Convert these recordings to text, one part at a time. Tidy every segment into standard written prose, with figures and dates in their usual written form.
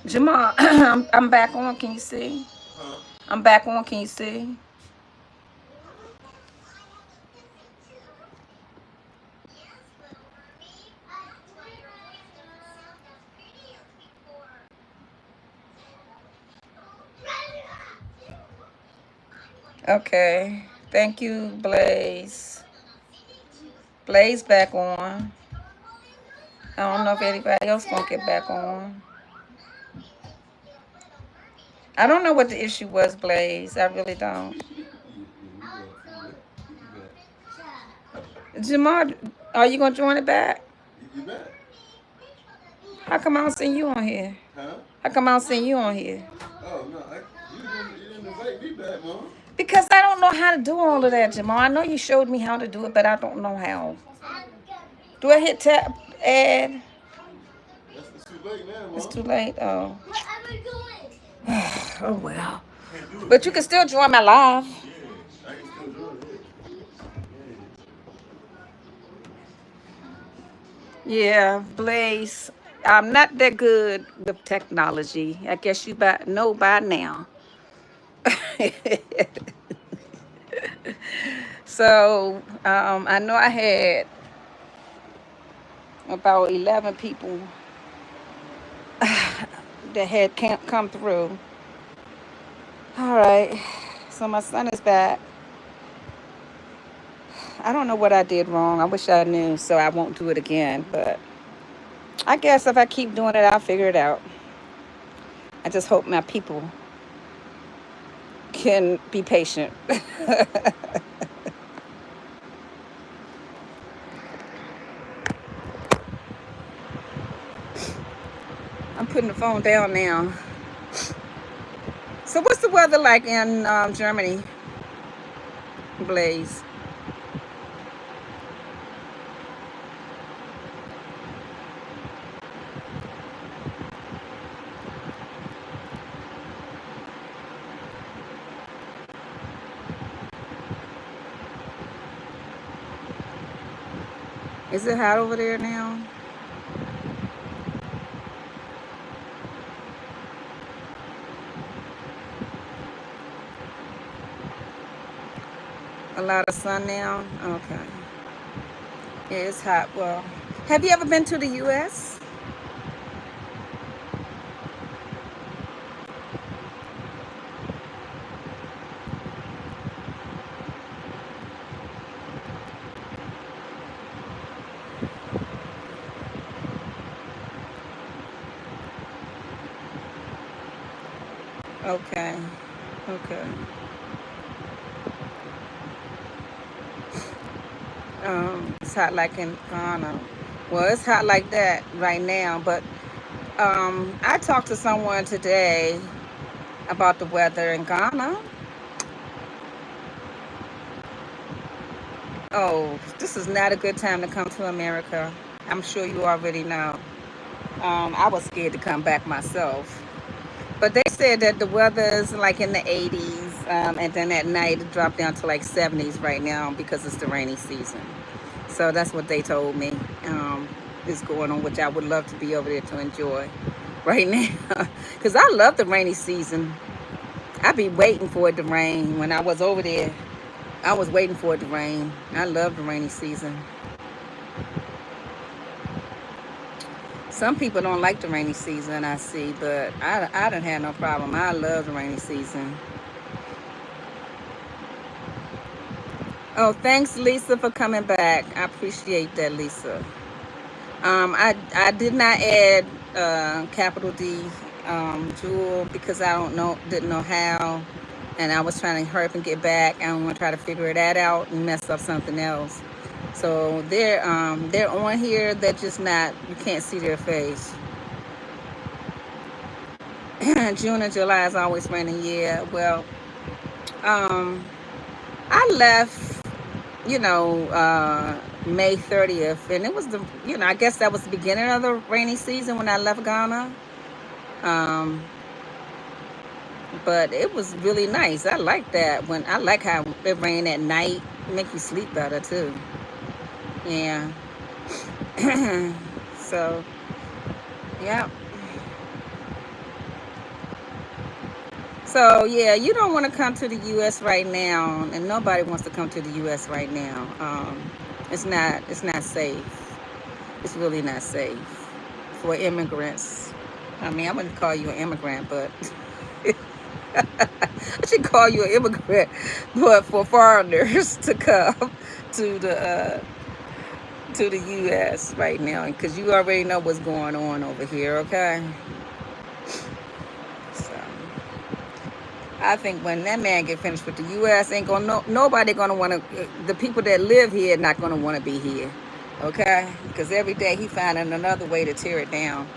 Jamal, I'm back on. Can you see? I'm back on. Can you see? Okay. Thank you, Blaze. Blaze back on. I don't know if anybody else gonna get back on. I don't know what the issue was, Blaze. I really don't. Jamal, are you gonna join it back? How come I don't see you on here? How come I don't see you on here? Because I don't know how to do all of that, Jamal. I know you showed me how to do it, but I don't know how. Do I hit tap, add? It's too late. Oh. Oh well. But you can still join my live. Yeah, Blaze. I'm not that good with technology. I guess you know by now. So I know I had about 11 people that had come through. All right. So my son is back. I don't know what I did wrong. I wish I knew, so I won't do it again. But I guess if I keep doing it, I'll figure it out. I just hope my people can be patient. I'm putting the phone down now. So what's the weather like in Germany, Blaze? Is it hot over there now? A lot of sun now? Okay. Yeah, it's hot. Well, have you ever been to the U.S.? Okay. Okay. It's hot like in Ghana. Well, it's hot like that right now, but I talked to someone today about the weather in Ghana. Oh, this is not a good time to come to America. I'm sure you already know. I was scared to come back myself. But they said that the weather is like in the 80s, and then at night it dropped down to like 70s right now because it's the rainy season. So that's what they told me is going on, which I would love to be over there to enjoy right now. Because I love the rainy season. I be waiting for it to rain. When I was over there, I was waiting for it to rain. I love the rainy season. Some people don't like the rainy season, I see, but I don't have no problem. I love the rainy season. Oh, thanks, Lisa, for coming back. I appreciate that, Lisa. I did not add capital D Jewel because didn't know how, and I was trying to hurry up and get back. I don't want to try to figure that out and mess up something else. So they're on here. They're just not. You can't see their face. June and July is always raining. Yeah. Well, I left. May 30th, and it was I guess that was the beginning of the rainy season when I left Ghana. Um, but it was really nice. I like that I like how it rained at night. It make you sleep better too. Yeah. So, yeah. So yeah, you don't want to come to the U.S. right now, and nobody wants to come to the U.S. right now. It's not safe. It's really not safe for immigrants. I mean, I wouldn't call you an immigrant, but I should call you an immigrant. But for foreigners to come to the U.S. right now, because you already know what's going on over here, okay? So I think when that man get finished with the U.S., ain't gonna nobody gonna want to. The people that live here not gonna want to be here, okay? Because every day he finding another way to tear it down.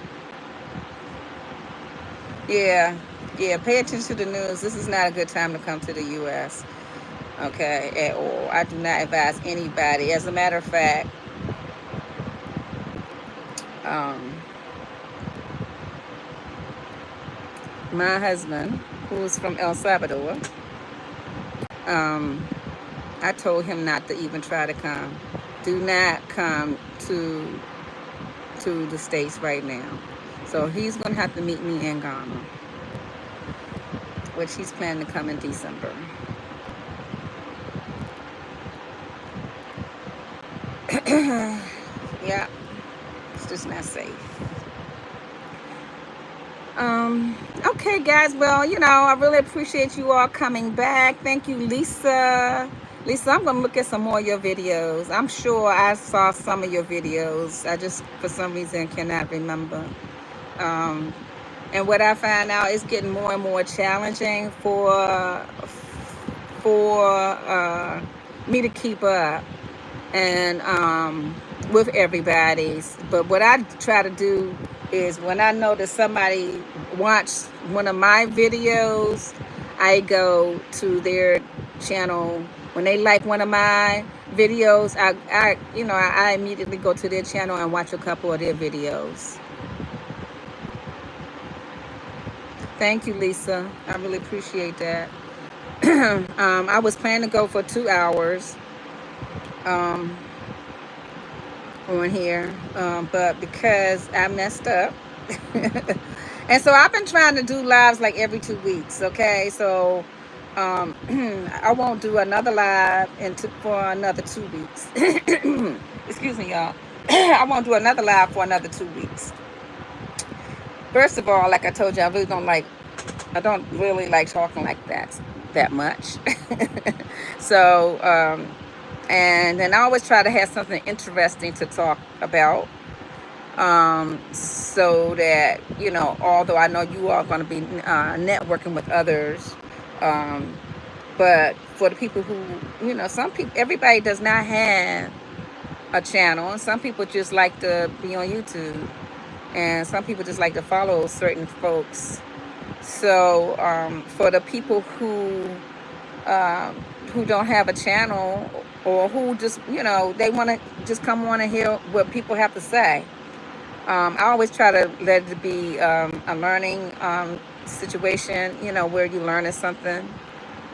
Yeah, yeah. Pay attention to the news. This is not a good time to come to the U.S. Okay, at all. I do not advise anybody. As a matter of fact, um, my husband, who's from El Salvador, um, I told him not to even try to come. Do not come to the States right now. So he's gonna have to meet me in Ghana, which he's planning to come in December. Yeah, it's just not safe. Okay, guys. Well, I really appreciate you all coming back. Thank you, Lisa. Lisa, I'm going to look at some more of your videos. I'm sure I saw some of your videos. I just, for some reason, cannot remember. And what I find out is getting more and more challenging for me to keep up and with everybody's. But what I try to do is when I know that somebody watched one of my videos, I go to their channel. When they like one of my videos, I immediately go to their channel and watch a couple of their videos. Thank you, Lisa. I really appreciate that. I was planning to go for 2 hours on here, but because I messed up, and so I've been trying to do lives like every 2 weeks. Okay, so I won't do another live for another 2 weeks. Excuse me, y'all. I won't do another live for another 2 weeks. First of all, like I told you, I don't really like talking like that much. So, and then I always try to have something interesting to talk about. So that, although I know you are going to be networking with others, but for the people who, some people, everybody does not have a channel, and some people just like to be on YouTube, and some people just like to follow certain folks. So for the people who don't have a channel, or who just, they want to just come on and hear what people have to say, I always try to let it be a learning situation, where you're learning something.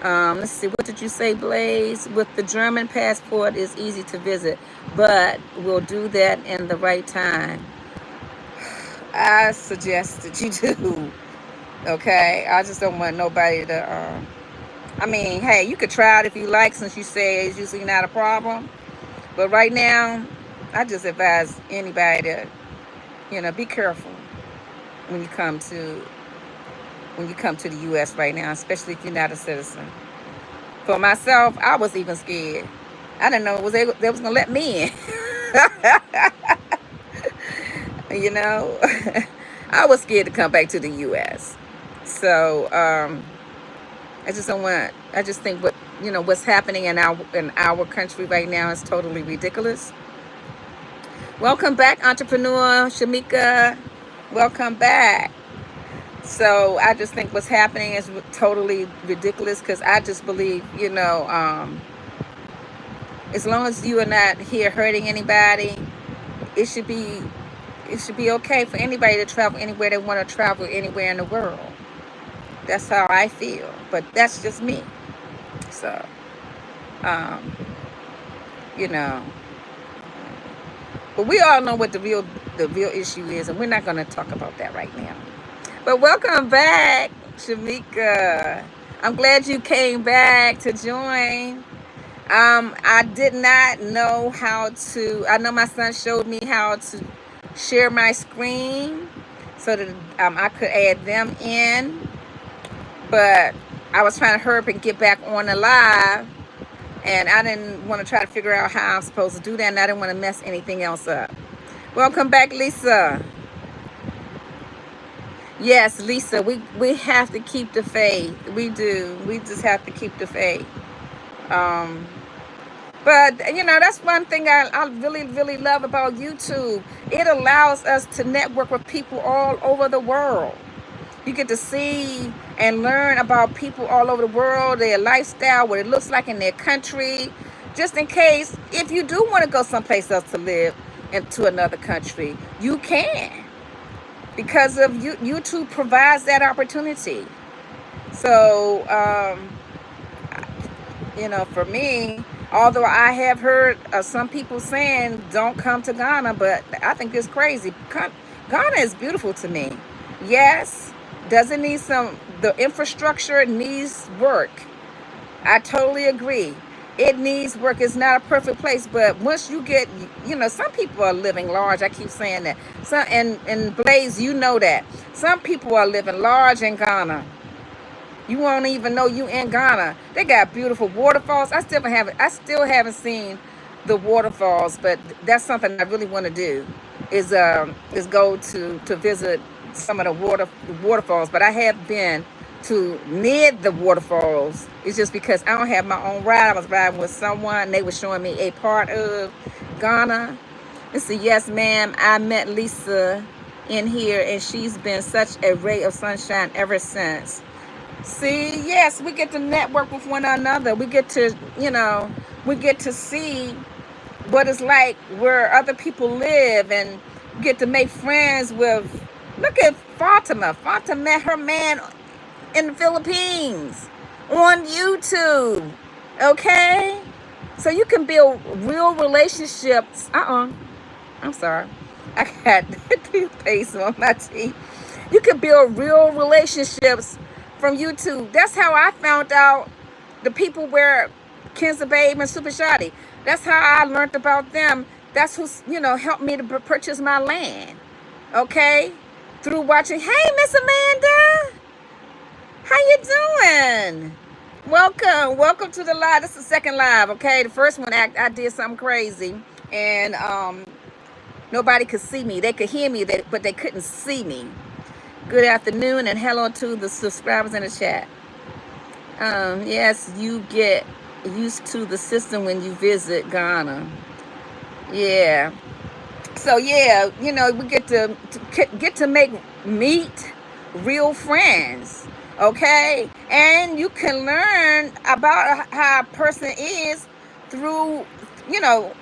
Let's see, what did you say, Blaze? With the German passport, it's easy to visit, but we'll do that in the right time. I suggest that you do. Okay, I just don't want nobody to. I mean, hey, you could try it if you like, since you say it's usually not a problem. But right now, I just advise anybody to, be careful when you come to the U.S. right now, especially if you're not a citizen. For myself, I was even scared. I didn't know they was gonna let me in. I was scared to come back to the U.S. So I just don't want. I just think what's happening in our country right now is totally ridiculous. Welcome back, entrepreneur Shamika. Welcome back. So I just think what's happening is totally ridiculous, because I just believe, as long as you are not here hurting anybody, it should be okay for anybody to travel anywhere they want to travel, anywhere in the world. That's how I feel, but that's just me. So, but we all know what the real issue is, and we're not going to talk about that right now. But welcome back. Shamika, I'm glad you came back to join. I did not know how to, I know my son showed me how to share my screen so that I could add them in, but I was trying to hurry up and get back on the live, and I didn't want to try to figure out how I'm supposed to do that, and I didn't want to mess anything else up. Welcome back, Lisa. Yes, Lisa, we have to keep the faith. We do. We just have to keep the faith. But, you know, that's one thing I really, really love about YouTube. It allows us to network with people all over the world. You get to see and learn about people all over the world, their lifestyle, what it looks like in their country. Just in case, if you do want to go someplace else to live into another country, you can. Because of YouTube provides that opportunity. So, you know, for me, although I have heard some people saying don't come to Ghana, but I think it's crazy. Ghana is beautiful to me. Yes, does it need the infrastructure needs work. I totally agree. It needs work. It's not a perfect place, but once you get, you know, some people are living large. I keep saying that. And Blaze, you know that. Some people are living large in Ghana. You won't even know you in Ghana. They got beautiful waterfalls. I still haven't seen the waterfalls, but that's something I really want to do. Is go to visit some of the waterfalls. But I have been to near the waterfalls. It's just because I don't have my own ride. I was riding with someone, and they were showing me a part of Ghana. It's a yes, ma'am. I met Lisa in here, and she's been such a ray of sunshine ever since. See, yes, we get to network with one another. We get to, you know, we get to see what it's like where other people live, and get to make friends with, look at Fatima. Fatima met her man in the Philippines on YouTube. Okay? So you can build real relationships. I'm sorry. I got toothpaste on my teeth. You can build real relationships from YouTube. That's how I found out the people where Kenza Babe and Super Shotty. That's how I learned about them. That's who's, you know, helped me to purchase my land. Okay? Through watching. Hey, Miss Amanda. How you doing? Welcome to the live. This is the second live, okay? The first one I did something crazy, and nobody could see me. They could hear me, but they couldn't see me. Good afternoon, and hello to the subscribers in the chat. Yes, you get used to the system when you visit Ghana. Yeah. So yeah, you know, we get to meet real friends. Okay, and you can learn about how a person is through, you know,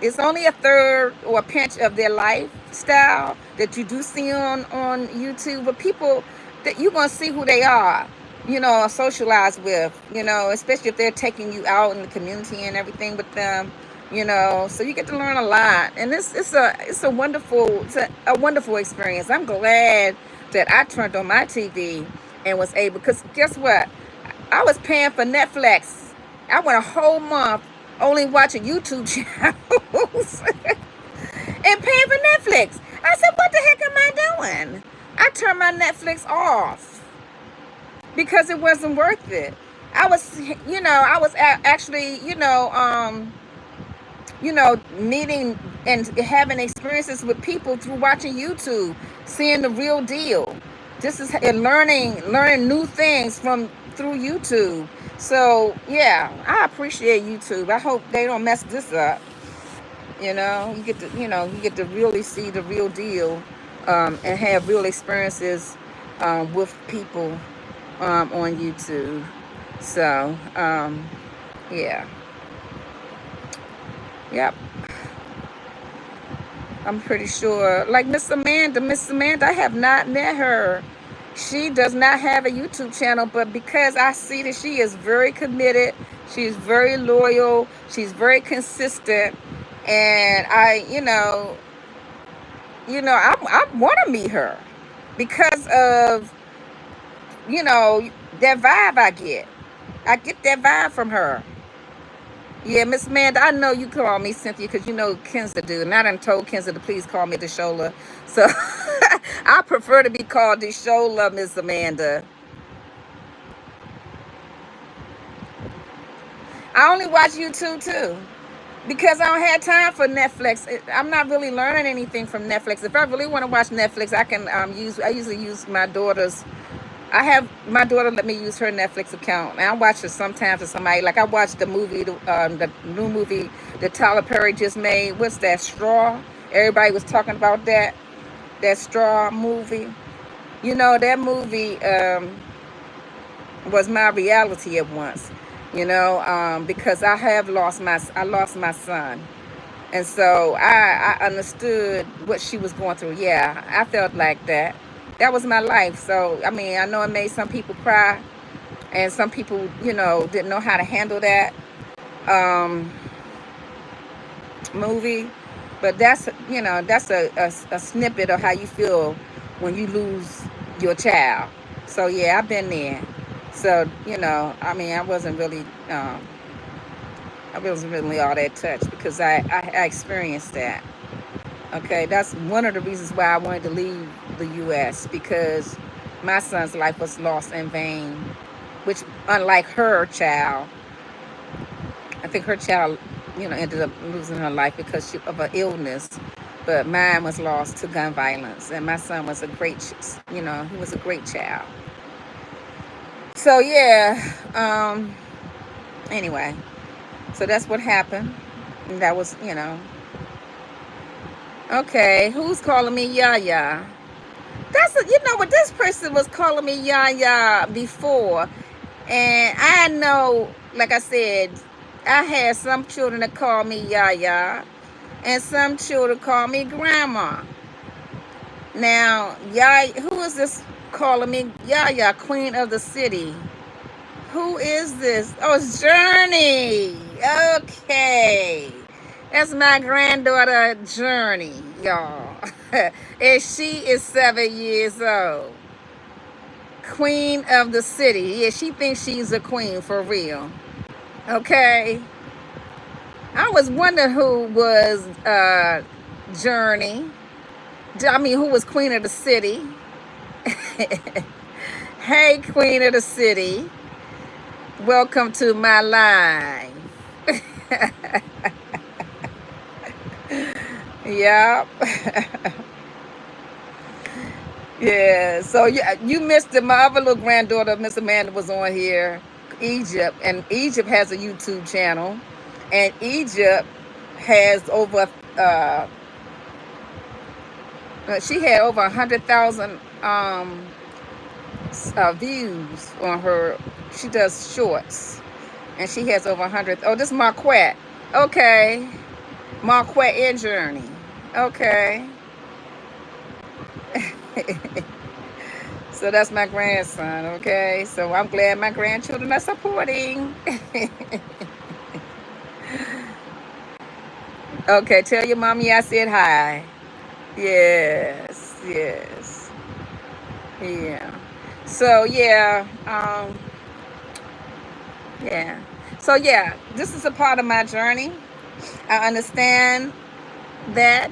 it's only a third or a pinch of their lifestyle that you do see on YouTube, but people that you're going to see who they are, you know, socialize with, you know, especially if they're taking you out in the community and everything with them, you know, so you get to learn a lot, and it's a wonderful experience. I'm glad that I turned on my TV and was able, because guess what? I was paying for Netflix. I went a whole month only watching YouTube channels and paying for Netflix. I said, what the heck am I doing? I turned my Netflix off because it wasn't worth it. I was actually, meeting and having experiences with people through watching YouTube, seeing the real deal. This is learning new things through YouTube. So yeah, I appreciate YouTube. I hope they don't mess this up. You know, you get to really see the real deal, and have real experiences with people on YouTube. So yeah, yep. I'm pretty sure, like Miss Amanda, I have not met her. She does not have a YouTube channel, but because I see that she is very committed, she's very loyal, she's very consistent, and I want to meet her because of you know, that vibe I get. I get that vibe from her. Yeah, Miss Amanda, I know you call me Cynthia because you know Kenza do. And I done told Kenza to please call me Deshola. So I prefer to be called Deshola, Miss Amanda. I only watch YouTube too. Because I don't have time for Netflix. I'm not really learning anything from Netflix. If I really want to watch Netflix, I can I usually use my daughter's. I have my daughter let me use her Netflix account, and I watch it sometimes with somebody. Like I watched the new movie that Tyler Perry just made. What's that? Straw. Everybody was talking about that Straw movie. You know that movie was my reality at once. You know, because I lost my son, and so I understood what she was going through. Yeah, I felt like that. That was my life. So I mean, I know it made some people cry, and some people, you know, didn't know how to handle that um, movie. But that's, you know, that's a snippet of how you feel when you lose your child. So yeah, I've been there. So you know, I mean, I wasn't really all that touched because I experienced that. Okay, that's one of the reasons why I wanted to leave the U.S. because my son's life was lost in vain, which, unlike her child, I think her child, you know, ended up losing her life because of an illness, but mine was lost to gun violence, and my son was a great, you know, he was a great child. So yeah, anyway, so that's what happened. And that was, you know, okay. Who's calling me Yaya? You know what, this person was calling me Yaya before, and I know, like I said, I had some children that call me Yaya, and some children call me Grandma. Now, Yaya, who is this calling me Yaya, Queen of the City? Who is this? Oh, it's Journey. Okay. That's my granddaughter, Journey, y'all. And she is 7 years old. Queen of the City. Yeah, she thinks she's a queen for real. Okay. I was wondering who was Journey. I mean, who was Queen of the City. Hey, Queen of the City. Welcome to my life. Yep. Yeah. So you missed it. My other little granddaughter, Miss Amanda, was on here. Egypt, and Egypt has a YouTube channel, and Egypt has over she had over 100,000 views on her. She does shorts, and she has over 100. Oh, this is Marquette. Okay, Marquette and Journey. Okay. So that's my grandson. Okay, so I'm glad my grandchildren are supporting. Okay, tell your mommy I said hi. Yes, yes, yeah. So yeah. So yeah, this is a part of my journey. I understand that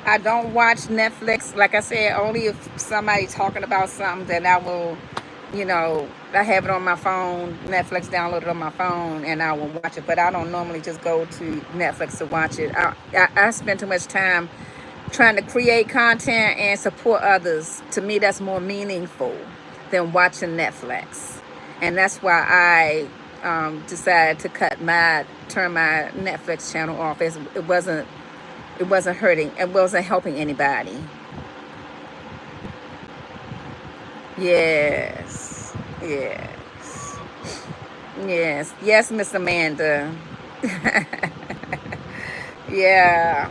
I don't watch Netflix. Like I said, only if somebody's talking about something, then I will, you know, I have it on my phone, Netflix downloaded on my phone, and I will watch it. But I don't normally just go to Netflix to watch it. I spend too much time trying to create content and support others. To me, that's more meaningful than watching Netflix. And that's why I decided to turn my Netflix channel off. It wasn't hurting. It wasn't helping anybody. Yes. Yes. Yes. Yes, Miss Amanda. Yeah.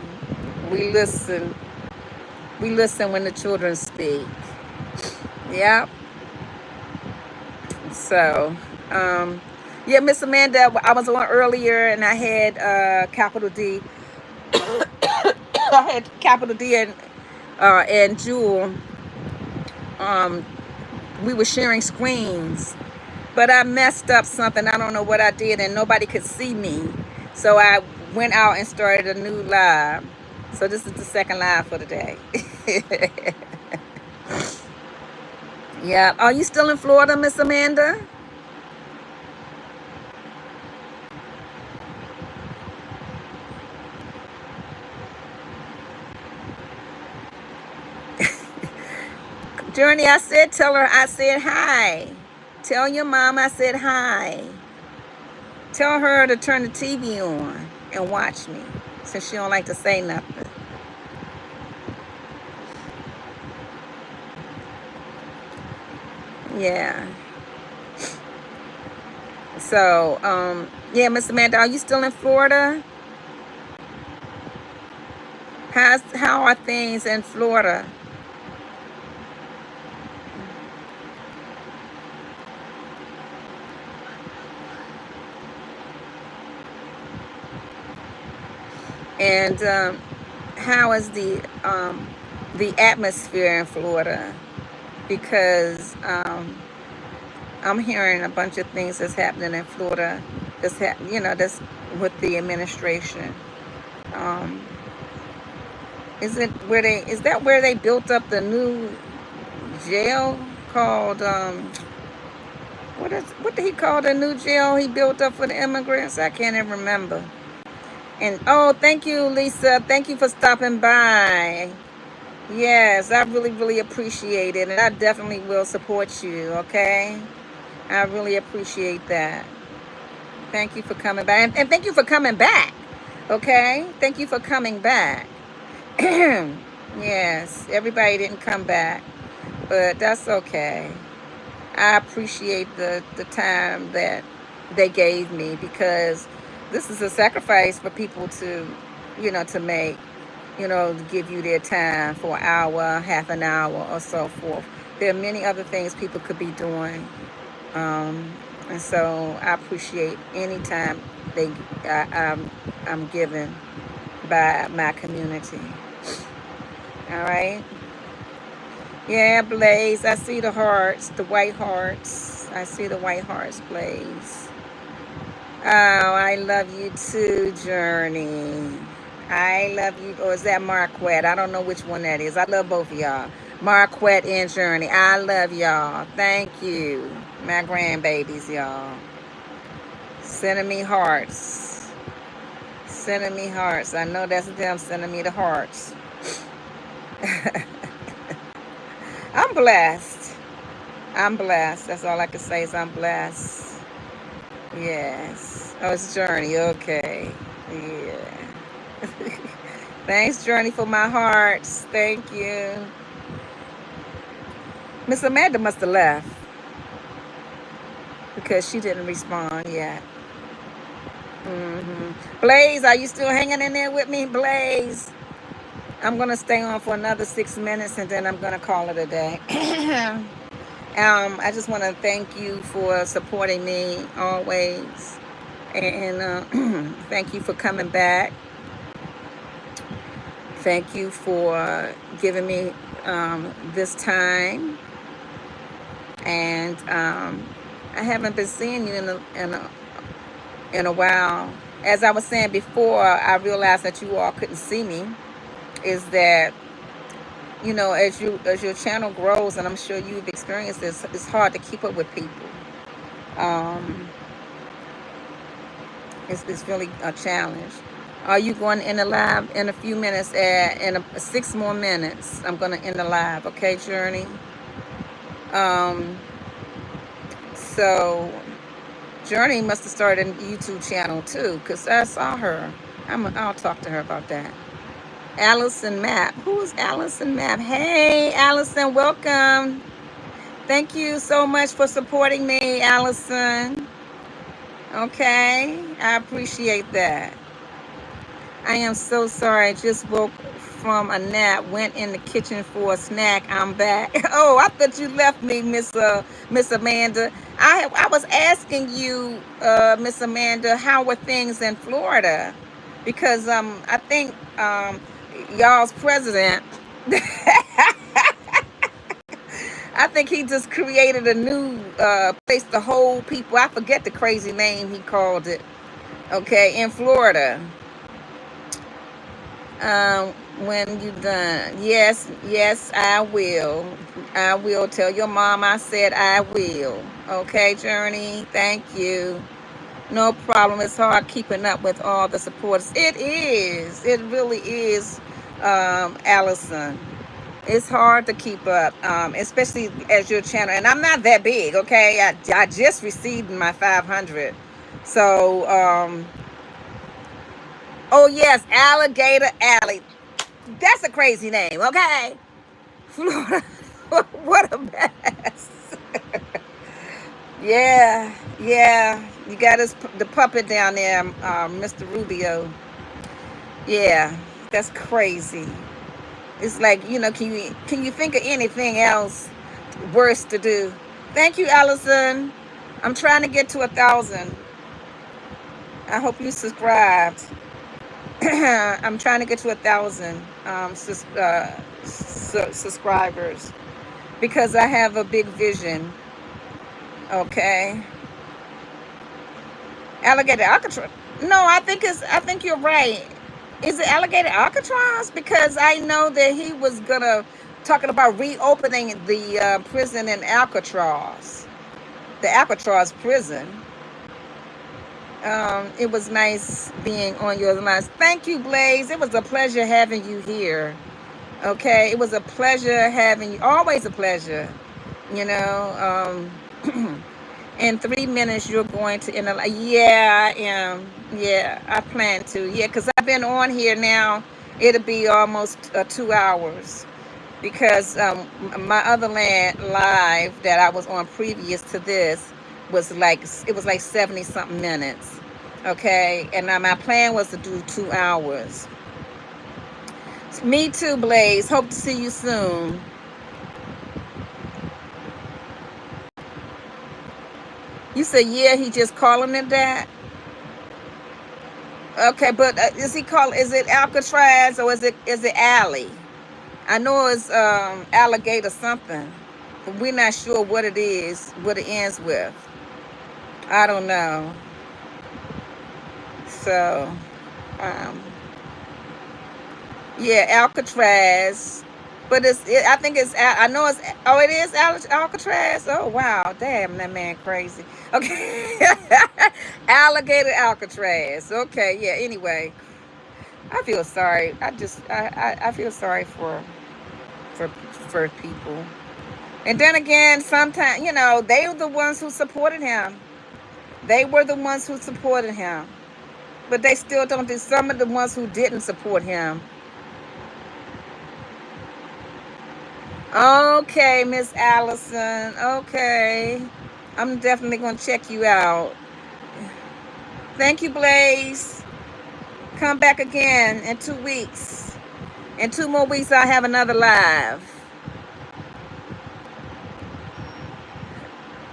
We listen. We listen when the children speak. Yep. So, yeah, Miss Amanda, I was on earlier and I had capital D. I had capital D and Jewel We were sharing screens, but I messed up something. I don't know what I did, and nobody could see me. So I went out and started a new live. So this is the second live for the day. Yeah. Are you still in Florida, Miss Amanda? Journey, I said, tell her I said hi. Tell your mom I said hi. Tell her to turn the TV on and watch me, since she don't like to say nothing. Yeah. So, yeah, Miss Amanda, are you still in Florida? How are things in Florida? And how is the atmosphere in Florida? Because I'm hearing a bunch of things that's happening in Florida. That's with the administration. Um, is that where they built up the new jail called what did he call the new jail he built up for the immigrants? I can't even remember. And oh, thank you, Lisa. Thank you for stopping by. Yes, I really, really appreciate it, and I definitely will support you. Okay, I really appreciate that. Thank you for coming back, and thank you for coming back. Okay, thank you for coming back. Yes, everybody didn't come back, but that's okay. I appreciate the time that they gave me, because this is a sacrifice for people to, to make, to give you their time for an hour, half an hour, or so forth. There are many other things people could be doing. And so I appreciate any time I'm given by my community. All right. Yeah, Blaze. I see the hearts, the white hearts. I see the white hearts, Blaze. Oh, I love you too, Journey. I love you. Or is that Marquette? I don't know which one that is. I love both of y'all. Marquette and Journey. I love y'all. Thank you. My grandbabies, y'all. Sending me hearts. Sending me hearts. I know that's them sending me the hearts. I'm blessed. I'm blessed. That's all I can say is I'm blessed. Yes. Oh, it's Journey. Okay. Yeah. Thanks, Journey, for my hearts. Thank you. Miss Amanda must have left because she didn't respond yet. Blaze, are you still hanging in there with me, Blaze? I'm going to stay on for another 6 minutes, and then I'm going to call it a day. I just want to thank you for supporting me always. And thank you for coming back. Thank you for giving me this time. And I haven't been seeing you in a while. As I was saying before, I realized that you all couldn't see me. Is that, as your channel grows, and I'm sure you've experienced this, it's hard to keep up with people. It's really a challenge. Are you going to end the live in a few minutes? In 6 more minutes, I'm going to end the live. Okay, Journey? So Journey must have started a YouTube channel too, because I saw her. I'll talk to her about that. Allison Map. Who is Allison Map? Hey, Allison, welcome. Thank you so much for supporting me, Allison. Okay, I appreciate that. I am so sorry. I just woke from a nap, went in the kitchen for a snack. I'm back. Oh, I thought you left me, Miss Amanda. I was asking you, Miss Amanda, how were things in Florida? Because I think y'all's president I think he just created a new place to hold people. I forget the crazy name he called it. Okay, in Florida. Um, when you done, yes, yes, I will. I will tell your mom I said I will. Okay, Journey. Thank you. No problem. It's hard keeping up with all the supporters. It is. It really is, Allison. It's hard to keep up, especially as your channel. And I'm not that big, okay? I just received my 500. So, oh yes, Alligator Alley. That's a crazy name, okay? Florida. What a mess. Yeah, yeah. You got the puppet down there, Mr. Rubio. Yeah, that's crazy. It's like, can you think of anything else worse to do? Thank you, Allison. I'm trying to get to 1,000. I hope you subscribed. I'm trying to get to 1,000 subscribers because I have a big vision. Okay. Alligator Alcatraz. No, I think you're right. Is it Alligator Alcatraz? Because I know that he was talking about reopening the prison in Alcatraz, the Alcatraz prison. It was nice being on your lines. Thank you, Blaze. It was a pleasure having you here. Okay, it was a pleasure having you. Always a pleasure. You know. In 3 minutes, you're going to end. Yeah, I am. Yeah, I plan to. Yeah, because I've been on here now. It'll be almost 2 hours. Because my other live that I was on previous to this was like 70 something minutes. Okay, and now my plan was to do 2 hours. Me too, Blaze. Hope to see you soon. You said, yeah, he just calling it that. Okay, but is it Alcatraz or is it Alley? I know it's alligator something, but we're not sure what it is, what it ends with. I don't know. So, um, yeah, Alcatraz. But I think I know it's, oh, it is Alcatraz. Oh, wow. Damn, that man crazy. Okay. Alligator Alcatraz. Okay, yeah, anyway. I feel sorry. I feel sorry for people. And then again, sometimes, they were the ones who supported him. They were the ones who supported him. But they still don't do some of the ones who didn't support him. Okay, Miss Allison. Okay. I'm definitely going to check you out. Thank you, Blaze. Come back again in 2 weeks. In 2 more weeks, I'll have another live.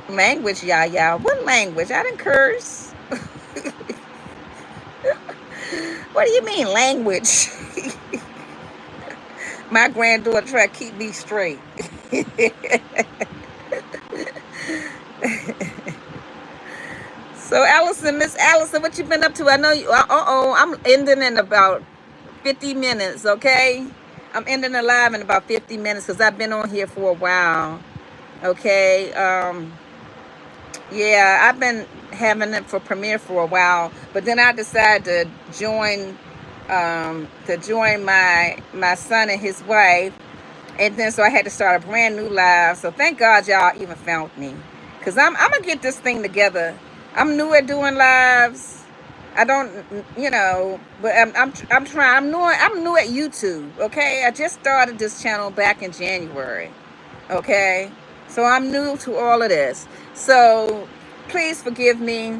Language, y'all. What language? I didn't curse. What do you mean, language? My granddaughter try to keep me straight. So, Miss Allison, what you been up to? I know you. I'm ending in about 50 minutes. Okay, I'm ending the live in about 50 minutes because I've been on here for a while. Okay. Yeah, I've been having it for premiere for a while, but then I decided to join my son and his wife, and then so I had to start a brand new live. So thank God y'all even found me, cause I'm gonna get this thing together. I'm new at doing lives. I don't, but I'm trying. I'm new at YouTube. Okay, I just started this channel back in January. Okay, so I'm new to all of this. So please forgive me.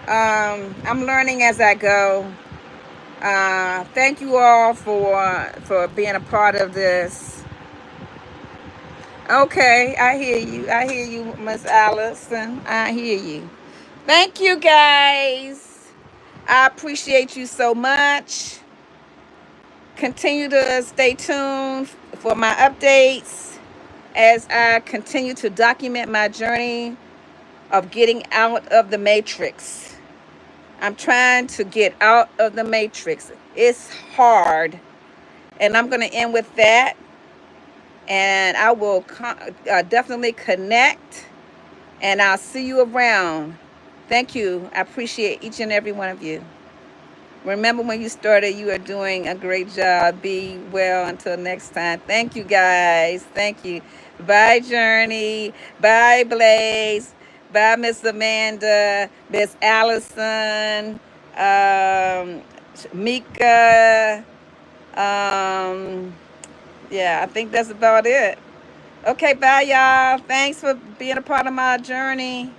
I'm learning as I go. Thank you all for being a part of this. Okay, I hear you, Miss Allison. I hear you. Thank you, guys. I appreciate you so much. Continue to stay tuned for my updates. as I continue to document my journey of getting out of the matrix. I'm trying to get out of the matrix. It's hard. And I'm going to end with that. And I will definitely connect. And I'll see you around. Thank you. I appreciate each and every one of you. Remember when you started, you are doing a great job. Be well until next time. Thank you, guys. Thank you. Bye, Journey. Bye, Blaze. Bye, Miss Amanda. Miss Allison. Mika. Yeah, I think that's about it. Okay, bye, y'all. Thanks for being a part of my journey.